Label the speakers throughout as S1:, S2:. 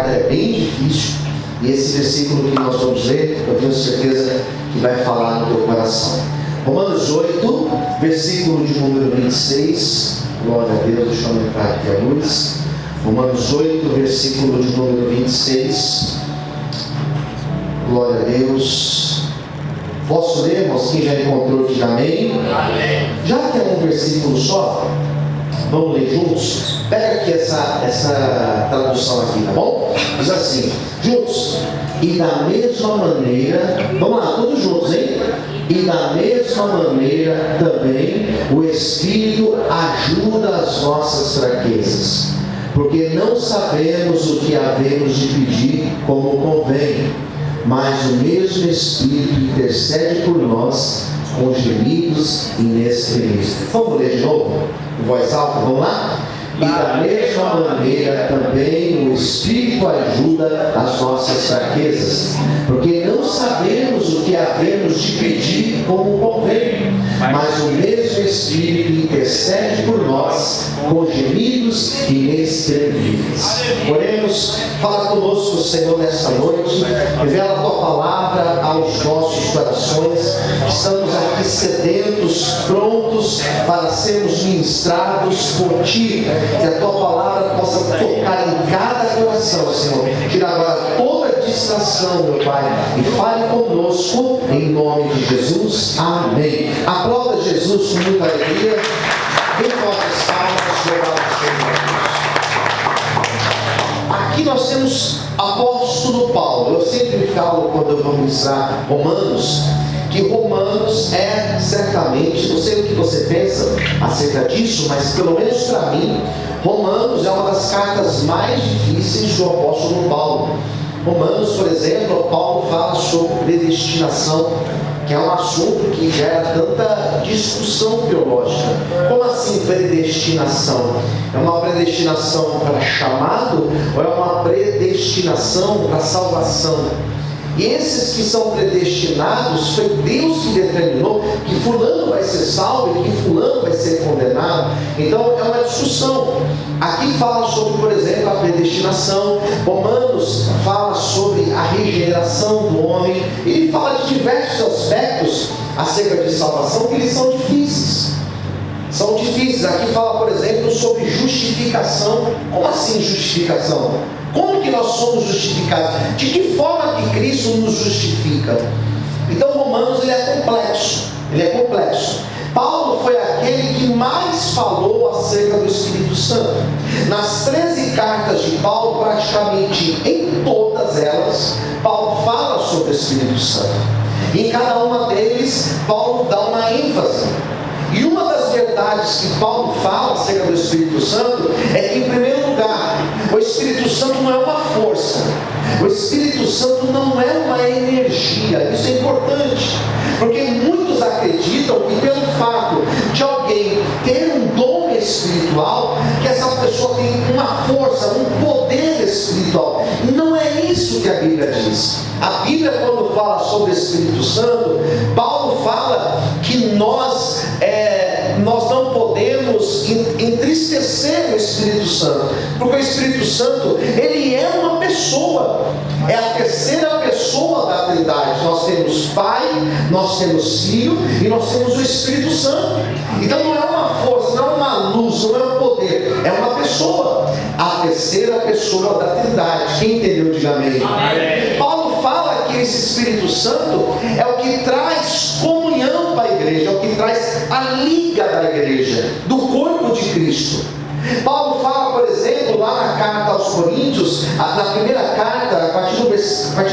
S1: carta é bem difícil, e esse versículo que nós vamos ler, eu tenho certeza que vai falar no teu coração. Romanos 8, versículo de número 26. Glória a Deus, deixa eu aumentar aqui a luz. Romanos 8, versículo de número 26. Glória a Deus. Posso ler, irmãos? Quem já encontrou, diga amém. Amém. Já que é um versículo só, vamos ler juntos? Pega aqui essa tradução aqui, tá bom? Diz assim, juntos. E da mesma maneira, vamos lá, todos juntos, hein? E da mesma maneira também o Espírito ajuda as nossas fraquezas, porque não sabemos o que havemos de pedir como convém, mas o mesmo Espírito intercede por nós com gemidos inexprimíveis. Vamos ler de novo? Em voz alta, vamos lá? E da mesma maneira também o Espírito ajuda as nossas fraquezas, porque não sabemos o que havemos de pedir como convém, mas o mesmo Espírito intercede por nós com gemidos inexprimíveis. Oremos, fala conosco, Senhor, nesta noite, revela a Tua palavra aos nossos corações. Estamos aqui sedentos, prontos para sermos ministrados por Ti. Que a Tua palavra possa tocar em cada coração, Senhor. Tira agora toda distração, meu Pai, e fale conosco em nome de Jesus. Amém. Aplauda Jesus com muita alegria. Bem fortes palmas, louvado seja Deus. Aqui nós temos apóstolo Paulo. Eu sempre falo, quando eu vou ministrar Romanos, que Romanos é certamente, não sei o que você pensa acerca disso, mas pelo menos para mim, Romanos é uma das cartas mais difíceis do apóstolo Paulo. Romanos, por exemplo, Paulo fala sobre predestinação, que é um assunto que gera tanta discussão teológica. Como assim predestinação? É uma predestinação para chamado ou é uma predestinação para salvação? E esses que são predestinados, foi Deus que determinou que fulano vai ser salvo e que fulano vai ser condenado. Então é uma discussão. Aqui fala sobre, por exemplo, a predestinação. Romanos fala sobre a regeneração do homem. Ele fala de diversos aspectos acerca de salvação que eles são difíceis. São difíceis. Aqui fala, por exemplo, sobre justificação. Como assim justificação? Como que nós somos justificados? De que forma que Cristo nos justifica? Então Romanos ele é complexo. Paulo foi aquele que mais falou acerca do Espírito Santo. Nas 13 cartas de Paulo, praticamente em todas elas, Paulo fala sobre o Espírito Santo. Em cada uma deles, Paulo dá uma ênfase. E uma das verdades que Paulo fala acerca do Espírito Santo é que, em primeiro lugar, o Espírito Santo não é uma força, o Espírito Santo não é uma energia. Isso é importante, porque muitos acreditam que pelo fato de alguém ter um dom espiritual, que essa pessoa tem uma força, um poder espiritual. Não é isso que a Bíblia diz. A Bíblia, quando fala sobre o Espírito Santo, Paulo fala que nós não podemos entristecer o Espírito Santo, porque o Espírito Santo, ele é uma pessoa, é a terceira pessoa da Trindade. Nós temos Pai, nós temos Filho e nós temos o Espírito Santo. Então não é uma força, não é uma luz, não é um poder, é uma pessoa, a terceira pessoa da Trindade. Quem entendeu, diga amém. Amém. Paulo fala que esse Espírito Santo é o que traz comunhão para a igreja, é o que traz a liga da igreja, do corpo de Cristo. Paulo fala, por exemplo, lá na carta aos Coríntios, na primeira carta, a partir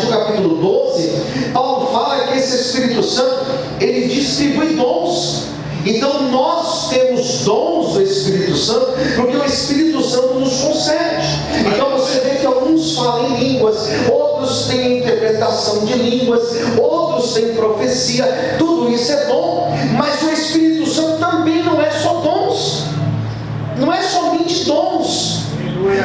S1: do capítulo 12, Paulo fala que esse Espírito Santo, ele distribui dons. Então nós temos dons do Espírito Santo, porque o Espírito Santo nos concede. Então você vê que alguns falam em línguas, outros têm interpretação de línguas, outros têm profecia. Tudo isso é dom, mas o Espírito Santo também não é só dons, não é somente dons.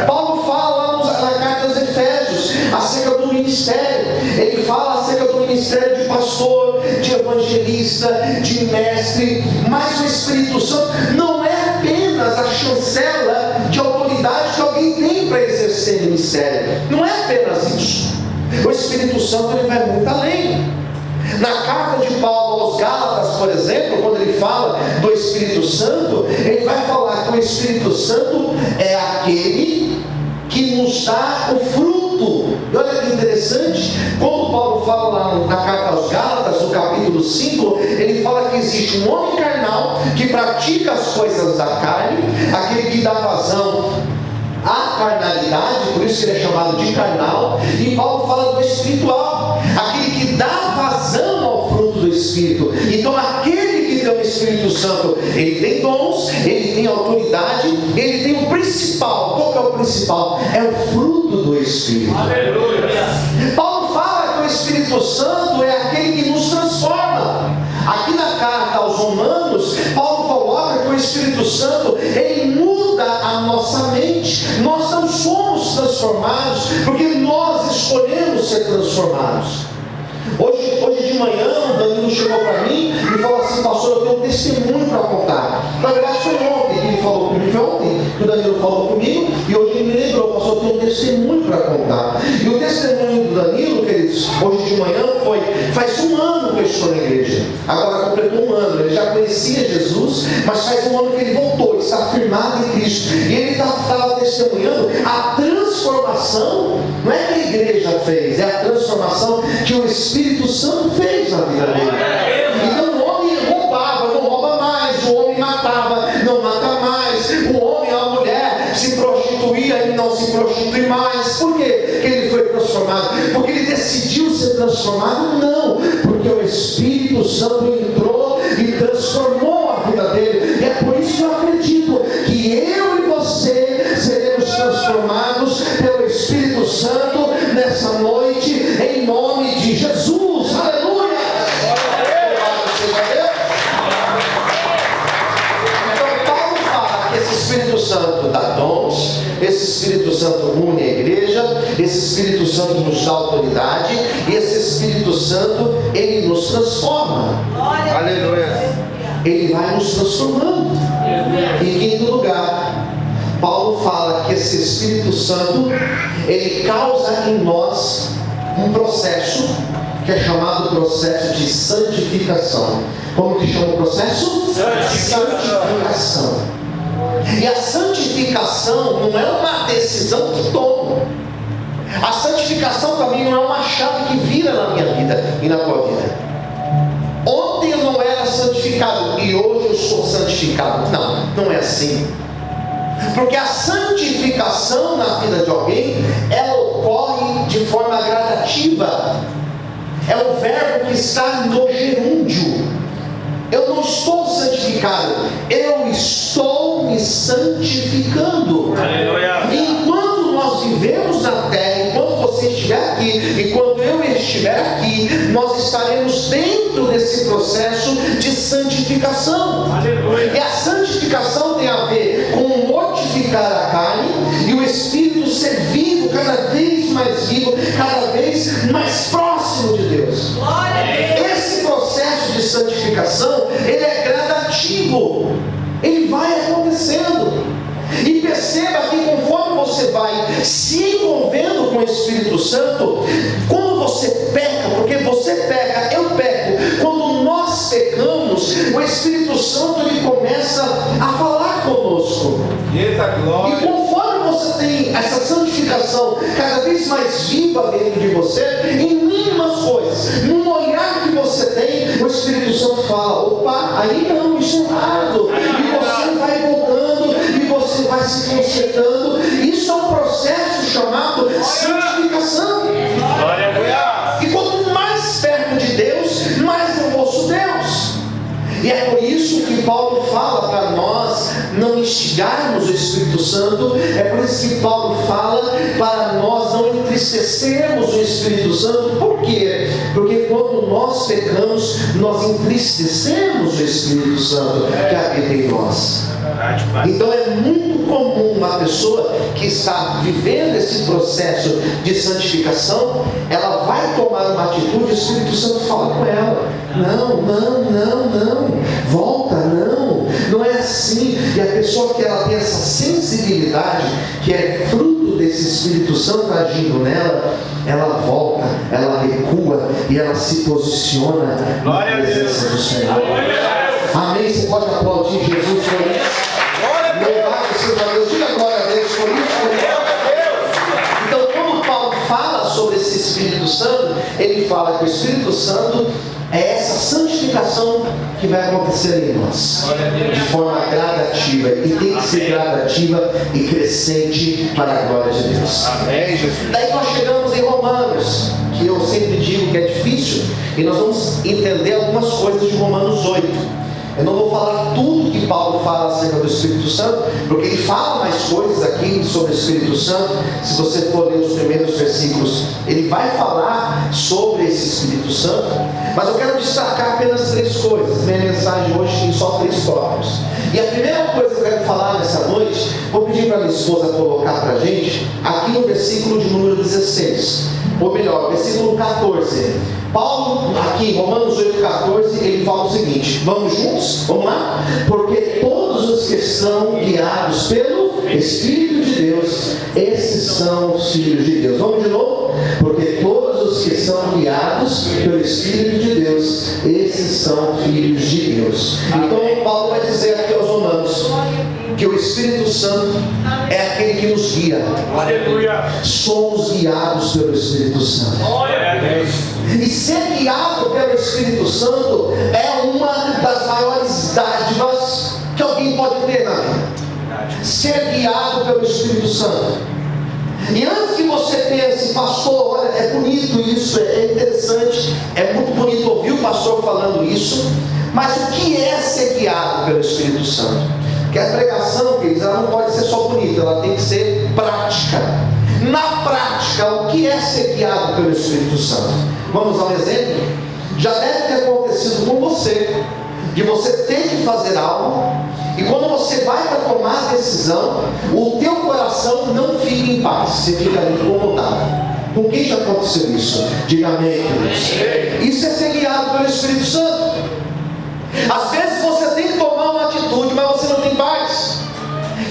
S1: Paulo fala lá na carta aos Efésios acerca do ministério. Ele fala acerca do ministério de pastor, de evangelista, de mestre. Mas o Espírito Santo não é apenas a chancela de autoridade que alguém tem para exercer exercer ministério. Não é apenas isso. O Espírito Santo ele vai muito além. Na carta de Paulo aos Gálatas, por exemplo, quando ele fala do Espírito Santo, ele vai falar que o Espírito Santo é aquele que nos dá o fruto. E olha que interessante, quando Paulo fala lá na carta aos Gálatas, no capítulo 5, ele fala que existe um homem carnal que pratica as coisas da carne, aquele que dá vazão à carnalidade, por isso ele é chamado de carnal. E Paulo fala do espiritual, aquele que dá vazão ao fruto do Espírito. Então aquele que tem o Espírito Santo, ele tem dons, ele tem autoridade, ele tem o principal. Qual que é o principal? É o fruto do Espírito. Aleluia. Paulo fala que o Espírito Santo é aquele que nos transforma. Aqui na carta aos Romanos, Paulo coloca que o Espírito Santo, ele muda a nossa mente. Nós não somos transformados porque nós escolhemos ser transformados. Hoje de manhã, o Danilo chegou para mim e falou assim: pastor, eu tenho um testemunho para contar. Na verdade foi ontem que ele falou comigo, foi ontem que o Danilo falou comigo, e hoje ele me lembrou: pastor, eu tenho um testemunho para contar. E o testemunho do Danilo, queridos, hoje de manhã foi: faz um ano que eu estou na igreja, agora completou um ano. Ele já conhecia Jesus, mas faz um ano que ele voltou, ele está firmado em Cristo, e ele estava testemunhando a transformação. Não é que a igreja fez, é a transformação que o Espírito Santo fez na vida dele. Então o homem roubava, não rouba mais; o homem matava, não mata mais; o homem, a mulher se prostituía, ele não se prostitui mais. Por quê que ele foi transformado? Porque ele decidiu ser transformado? Não, porque o Espírito Santo entrou e transformou a vida dele. E é por isso que eu acredito que eu e você seremos transformados pelo Espírito Santo nessa noite, em nome de Jesus. Aleluia! Então Paulo fala que esse Espírito Santo dá dons, esse Espírito Santo une a igreja, esse Espírito Santo nos dá autoridade, e esse Espírito Santo, ele nos transforma. Aleluia! Ele vai nos transformando. Em quinto lugar, Paulo fala que esse Espírito Santo, ele causa em nós um processo que é chamado processo de santificação. Como que chama o processo? Santificação. E a santificação não é uma decisão que tomo. A santificação também não é uma chave que vira na minha vida e na tua vida. Ontem eu não era santificado e hoje eu sou santificado. Não, não é assim. Porque a santificação na vida de alguém, ela ocorre de forma gradativa. É o verbo que está no gerúndio. Eu não estou santificado, eu estou me santificando. Aleluia. E enquanto nós vivemos na terra, enquanto você estiver aqui, enquanto eu estiver aqui, nós estaremos dentro desse processo de santificação. Aleluia. E a santificação tem a ver com mortificar a carne e o Espírito ser vivo, cada vez mais vivo, cada vez mais próximo de Deus. Esse processo de santificação, ele é gradativo, ele vai acontecendo. E perceba que conforme você vai se envolvendo com o Espírito Santo, quando você peca, porque você peca, eu peco, quando nós pecamos, o Espírito Santo ele começa a falar conosco. Eita glória! E conforme você tem essa santificação cada vez mais viva dentro de você, em mínimas coisas, num olhar que você tem, o Espírito Santo fala: opa, aí não, isso é errado. E você vai voltando, e você vai se consertando. Isso é um processo chamado santificação. E quanto mais perto de Deus, mais eu ouço Deus. E é por isso que Paulo fala para nós não instigarmos o Espírito Santo. É por isso que Paulo fala para nós não entristecermos o Espírito Santo. Por quê? Porque quando nós pecamos, nós entristecemos o Espírito Santo que habita em nós. Então é muito comum uma pessoa que está vivendo esse processo de santificação, ela vai tomar uma atitude, o Espírito Santo fala com ela: não, volta, não, não é assim. E a pessoa que ela tem essa sensibilidade, que é fruto desse Espírito Santo agindo nela, ela volta, ela recua e ela se posiciona na presença do Senhor. Amém? Você pode aplaudir Jesus por isso? Louvado seja Deus, diga glória a Deus por isso. Então, quando Paulo fala sobre esse Espírito Santo, ele fala que o Espírito Santo é essa santificação que vai acontecer em nós, de forma gradativa, e tem que ser gradativa e crescente para a glória de Deus. Daí nós chegamos em Romanos, que eu sempre digo que é difícil, e nós vamos entender algumas coisas de Romanos 8. Eu não vou falar tudo que Paulo fala acerca do Espírito Santo, porque ele fala mais coisas aqui sobre o Espírito Santo. Se você for ler os primeiros versículos, ele vai falar sobre esse Espírito Santo. Mas eu quero destacar apenas 3 coisas. Minha mensagem hoje tem só 3 tópicos. E a primeira coisa que eu quero falar nessa noite, vou pedir para minha esposa colocar para a gente, aqui no versículo de número 16. Ou melhor, versículo 14. Paulo, aqui em Romanos 8,14, ele fala o seguinte: vamos juntos? Vamos lá? Porque todos os que são guiados pelo Espírito de Deus, esses são os filhos de Deus. Vamos de novo? Porque todos os que são guiados pelo Espírito de Deus, esses são filhos de Deus. Então Paulo vai dizer aqui aos Romanos que o Espírito Santo é aquele que nos guia. Aleluia. Somos guiados pelo Espírito Santo. E ser guiado pelo Espírito Santo é uma das maiores dádivas que alguém pode ter na vida. Ser guiado pelo Espírito Santo. E antes que você pense, pastor, olha, é bonito isso, é interessante, é muito bonito ouvir o pastor falando isso, mas o que é ser guiado pelo Espírito Santo? Porque a pregação, queridos, ela não pode ser só bonita, ela tem que ser prática. Na prática, o que é ser guiado pelo Espírito Santo? Vamos ao exemplo? Já deve ter acontecido com você, de você ter que fazer algo, e quando você vai para tomar a decisão, o teu coração não fica em paz, você fica ali incomodado. Com quem já aconteceu isso? Diga amém, queridos. Isso é ser guiado pelo Espírito Santo. Às vezes você tem que tomar uma atitude, mas você não tem paz.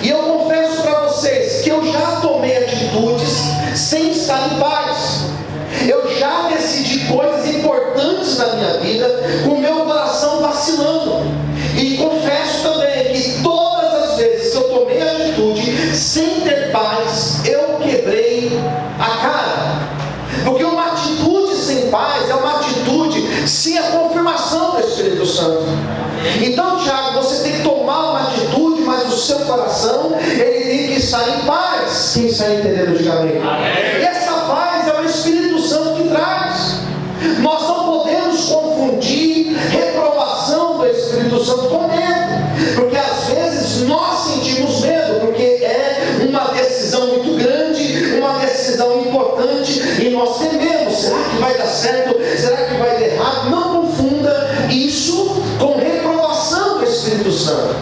S1: E eu confesso para vocês que eu já tomei atitudes sem estar em paz. Eu já decidi coisas importantes na minha vida com o meu coração vacilando. E confesso também que todas as vezes que eu tomei atitude sem ter paz, eu quebrei a cara. Porque uma atitude sem paz é uma atitude sem a confirmação do Espírito Santo. Então, Tiago, você tem que tomar uma atitude, mas o seu coração, ele tem que estar em paz. Quem está entendendo, diga amém. E essa paz é o Espírito Santo que traz. Nós não podemos confundir reprovação do Espírito Santo com medo, porque às vezes nós sentimos medo, porque é uma decisão muito grande, uma decisão importante, e nós tememos. Será que vai dar certo? Será que vai dar errado? Não confunda isso com reprovação do Espírito Santo.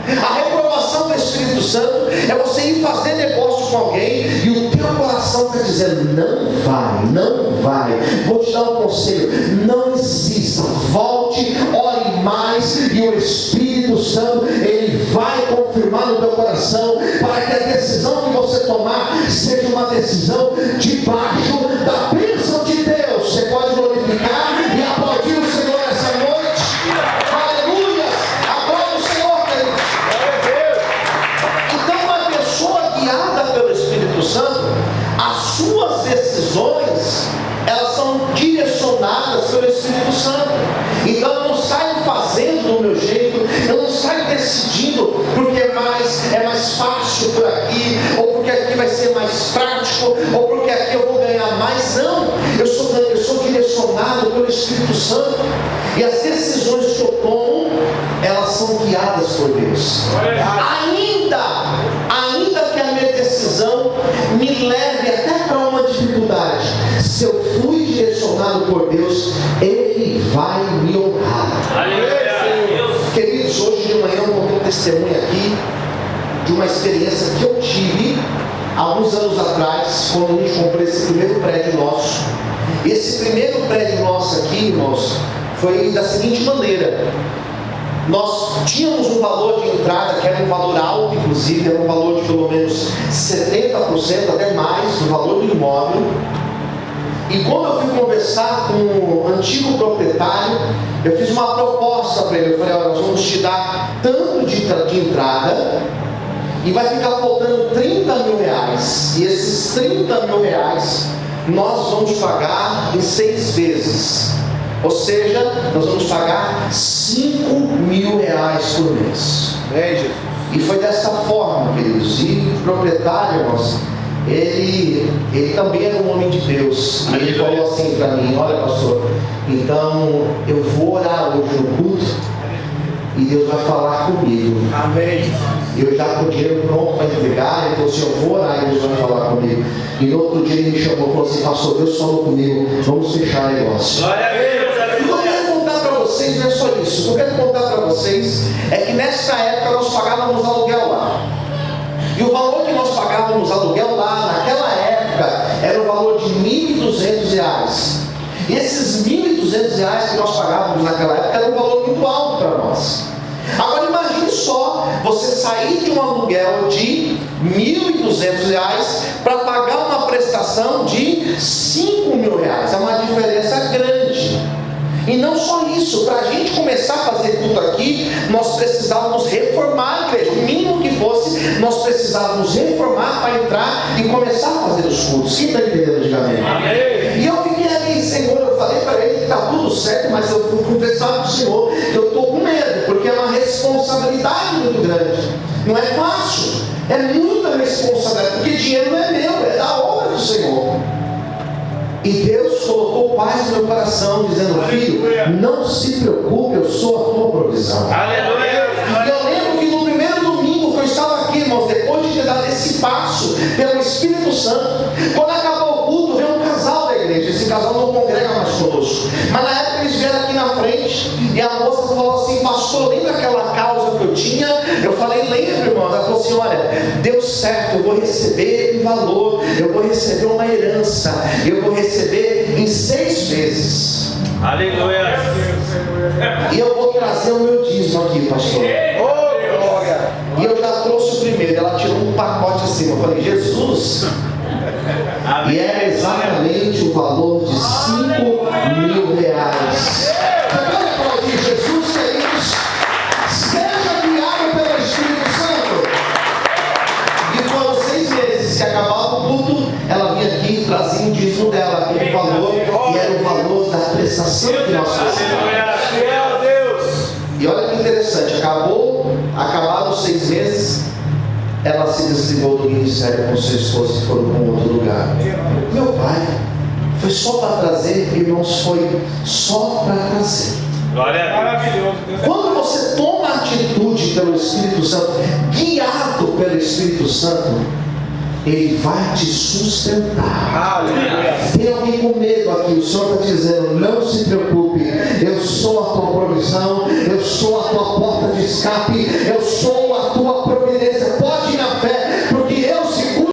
S1: A reprovação do Espírito Santo é você ir fazer negócio com alguém e o teu coração está dizendo: não vai, não vai. Vou te dar um conselho: não insista, volte, ore mais, e o Espírito Santo, ele vai confirmar no teu coração, para que a decisão que você tomar seja uma decisão debaixo da bênção de Deus. Você pode glorificar e aplaudir o Senhor essa noite. Aleluia! Aplaude o Senhor, queridos. Então, uma pessoa guiada pelo Espírito Santo, as suas decisões, elas são direcionadas pelo Espírito Santo. Então eu não saio fazendo do meu jeito, eu não saio decidindo porque é mais fácil por aqui, ou porque aqui vai ser mais prático, ou porque aqui eu vou ganhar mais. Não, eu sou direcionado pelo Espírito Santo, e as decisões que eu tomo, elas são guiadas por Deus. Ainda que a minha decisão me leve até para uma dificuldade, se eu fui direcionado por Deus, Ele vai me honrar. Queridos, hoje de manhã eu contei um testemunho aqui de uma experiência que eu tive alguns anos atrás, quando a gente comprou esse primeiro prédio nosso. Esse primeiro prédio nosso aqui, irmãos, foi da seguinte maneira: nós tínhamos um valor de entrada que era um valor alto, inclusive, era um valor de pelo menos 70%, até mais, do valor do imóvel. E quando eu fui conversar com o antigo proprietário, eu fiz uma proposta para ele. Eu falei: olha, nós vamos te dar tanto de entrada e vai ficar faltando 30 mil reais. E esses 30 mil reais nós vamos pagar em 6 vezes. Ou seja, nós vamos pagar 5 mil reais por mês. E foi dessa forma, queridos. E o proprietário, irmãos, ele também era um homem de Deus. E ele falou assim para mim: olha, pastor, então eu vou orar hoje no culto e Deus vai falar comigo. Amém. Eu já com o dinheiro pronto para entregar. Ele falou assim: eu vou orar e Deus vai falar comigo. E no outro dia ele me chamou e falou assim: pastor, Deus falou comigo, vamos fechar o negócio. Glória a Deus. E eu quero contar para vocês, não é só isso. O que eu quero contar para vocês é que nessa época nós pagávamos aluguel lá. E o valor que nós pagávamos aluguel lá, naquela época, era o valor de R$1.200. E esses R$1.200 que nós pagávamos naquela época era um valor muito alto para nós. Agora imagine só, você sair de um aluguel de R$1.200 para pagar uma prestação de R$5 mil. É uma diferença grande. E não só isso, para a gente começar a fazer culto aqui, nós precisávamos reformar a igreja. O mínimo que fosse, nós precisávamos reformar para entrar e começar a fazer os cultos. Quem está entendendo? Diga amém. Amém. E eu fiquei ali, Senhor, eu falei para ele que está tudo certo, mas eu vou confessar para o Senhor que eu estou com medo, porque é uma responsabilidade muito grande. Não é fácil, é muita responsabilidade, porque dinheiro não é meu, é da obra do Senhor. E Deus colocou paz no meu coração, dizendo: filho, não se preocupe, eu sou a tua provisão. Aleluia. E eu lembro que no primeiro domingo que eu estava aqui, irmãos, depois de ter dado esse passo pelo Espírito Santo, quando acabou o culto, veio um casal da igreja. Esse casal não congrega mais conosco, mas na época eles vieram aqui na frente e a moça falou assim: pastor, lembra aquela causa que eu tinha? Eu falei: lembro, irmão. Ela falou assim: olha, deu certo, eu vou receber um valor, eu vou receber uma herança, eu vou receber em 6 vezes. Aleluia. E eu vou trazer o meu dízimo aqui, pastor. E eu já trouxe o primeiro. Ela tirou um pacote assim. Eu falei: Jesus. E era exatamente o valor de 5 mil reais. Olha para ouvir: Jesus, queridos, seja guiado pelo Espírito Santo. E foram 6 meses que acabava o culto, ela vinha aqui e trazia o dízimo dela, aquele valor, e era o valor da prestação que nós fazíamos. E olha que interessante, acabados os 6 meses, ela se desligou do ministério com sua esposa e foram para um outro lugar. Meu pai, foi só para trazer, irmãos, foi só para trazer. Glória a Deus. Quando você toma atitude pelo Espírito Santo, guiado pelo Espírito Santo, Ele vai te sustentar. Aleluia. Tem alguém com medo aqui? O Senhor está dizendo: não se preocupe, eu sou a tua provisão, eu sou a tua porta de escape, eu sou a tua providência. Pode ir na